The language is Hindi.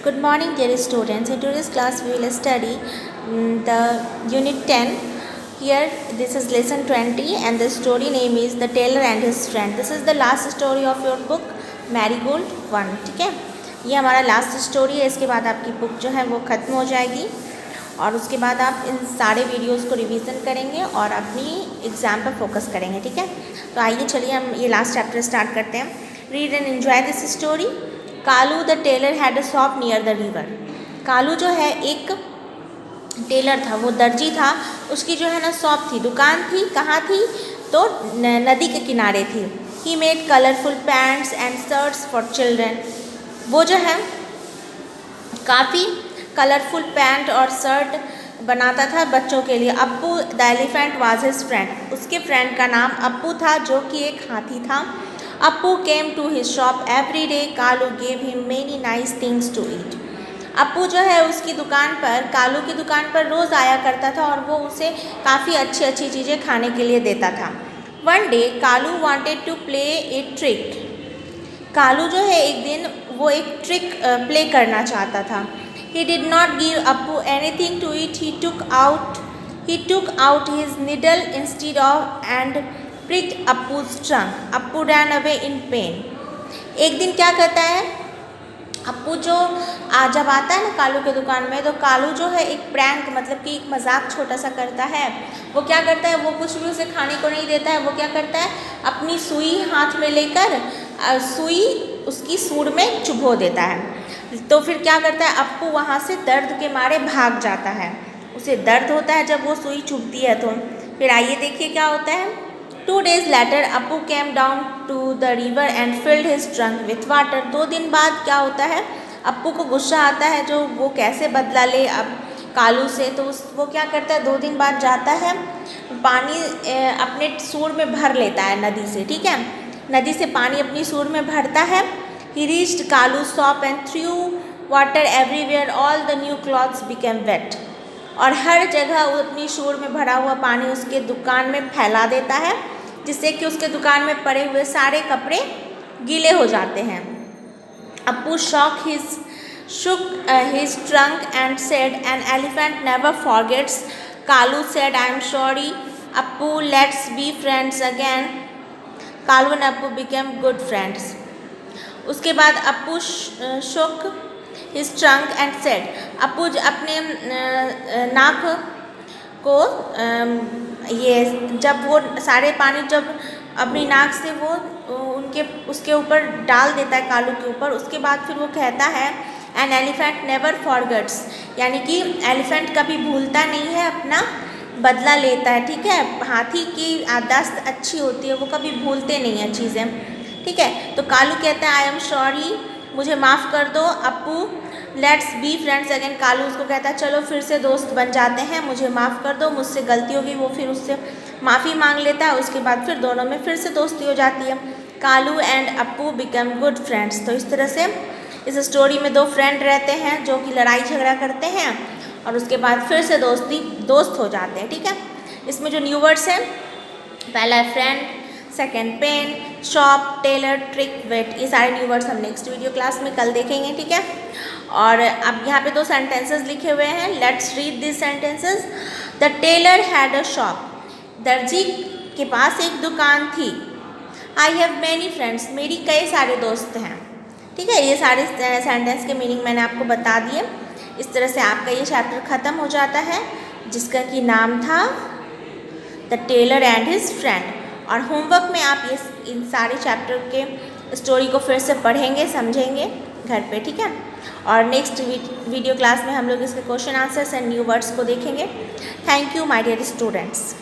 Good morning, dear students. In today's class, we will study the Unit 10. Here, this is lesson 20, and the story name is The Tailor and His Friend. This is the last story of your book, Marigold 1. ठीक है, ये हमारा लास्ट स्टोरी है. इसके बाद आपकी बुक जो है वो ख़त्म हो जाएगी और उसके बाद आप इन सारे वीडियोस को रिवीजन करेंगे और अपनी एग्ज़ाम पर फोकस करेंगे. ठीक है, तो आइए चलिए हम ये लास्ट चैप्टर स्टार्ट करते हैं. Read and enjoy this story. Kalu the tailor had a shop near the river. Kalu जो है एक टेलर था, वो दर्जी था. उसकी जो है ना शॉप थी, दुकान थी. कहाँ थी? तो नदी के किनारे थी. He made colourful pants and shirts for children. वो जो है काफ़ी कलरफुल पैंट और शर्ट बनाता था बच्चों के लिए. Appu the elephant was his friend. उसके फ्रेंड का नाम अप्पू था, जो कि एक हाथी था. Appu came to his shop every day. Kalu gave him many nice things to eat. Appu जो है उसकी दुकान पर, कालू की दुकान पर रोज़ आया करता था और वो उसे काफ़ी अच्छी अच्छी चीज़ें खाने के लिए देता था. One day Kalu wanted to play a trick. Kalu जो है एक दिन वो एक ट्रिक प्ले करना चाहता था. He did not give Appu anything to eat. He took out his needle instead of and pricked Appu's trunk. Appu ran away in pain. एक दिन क्या करता है अप्पू, जो जब आता है ना कालू के दुकान में, तो कालू जो है एक प्रैंक, मतलब कि एक मजाक छोटा सा करता है. वो क्या करता है, वो कुछ भी उसे खाने को नहीं देता है. वो क्या करता है, अपनी सुई हाथ में लेकर सुई उसकी सूंड में चुभो देता है. तो फिर क्या करता है अप्पू, वहाँ से दर्द के मारे भाग जाता है. उसे दर्द होता है जब वो सुई चुभती है. तो फिर आइए देखिए क्या होता है. 2 days later, Appu came down to the river and filled his trunk with water. 2 दिन बाद क्या होता है, अप्पू को गुस्सा आता है जो वो कैसे बदला ले अब कालू से. तो वो क्या करता है, 2 दिन बाद जाता है, पानी अपने सूंड में भर लेता है नदी से. ठीक है, नदी से पानी अपनी सूंड में भरता है. He reached Kalu's shop and threw water everywhere. All the new clothes became wet. और हर जगह वो अपनी सूंड में भरा हुआ पानी उसके दुकान में फैला देता है, जिससे कि उसके दुकान में पड़े हुए सारे कपड़े गीले हो जाते हैं. Appu shook his trunk and said, "An elephant never forgets." Kalu said, "I am sorry, Appu. Let's be friends again." Kalu and Appu became good friends. उसके बाद Appu shook his trunk and said, Appu अपने नाक को ये जब वो सारे पानी जब अपनी नाक से वो उसके ऊपर डाल देता है कालू के ऊपर. उसके बाद फिर वो कहता है एन एलिफेंट नेवर फॉरगेट्स, यानी कि एलिफेंट कभी भूलता नहीं है, अपना बदला लेता है. ठीक है, हाथी की आदत अच्छी होती है, वो कभी भूलते नहीं हैं चीज़ें. ठीक है, तो कालू कहता है आई एम सॉरी, मुझे माफ़ कर दो. Appu let's be friends again. Kalu उसको कहता है चलो फिर से दोस्त बन जाते हैं, मुझे माफ़ कर दो, मुझसे गलती होगी. वो फिर उससे माफ़ी मांग लेता है. उसके बाद फिर दोनों में फिर से दोस्ती हो जाती है. Kalu and Appu become good friends. तो इस तरह से इस स्टोरी में 2 फ्रेंड रहते हैं जो कि लड़ाई झगड़ा करते हैं और उसके बाद फिर से दोस्त हो जाते हैं. ठीक है, इसमें जो न्यू वर्ड्स हैं, पहला है friend, second pen, shop, tailor, trick, wait. ये सारे न्यू वर्ड्स हम नेक्स्ट वीडियो क्लास में कल देखेंगे. ठीक है, और अब यहाँ पे 2 सेंटेंसेस लिखे हुए हैं. Let's read this sentences. The tailor had a shop. दर्जी के पास एक दुकान थी. I have many friends. मेरी कई सारे दोस्त हैं. ठीक है, ये सारे सेंटेंस के मीनिंग मैंने आपको बता दिए. इस तरह से आपका ये चैप्टर ख़त्म हो जाता है, जिसका कि नाम था the tailor and his friend. और होमवर्क में आप इन सारे चैप्टर के स्टोरी को फिर से पढ़ेंगे, समझेंगे घर पे. ठीक है, और नेक्स्ट वीडियो क्लास में हम लोग इसके question answers and new words को देखेंगे. Thank you my dear students.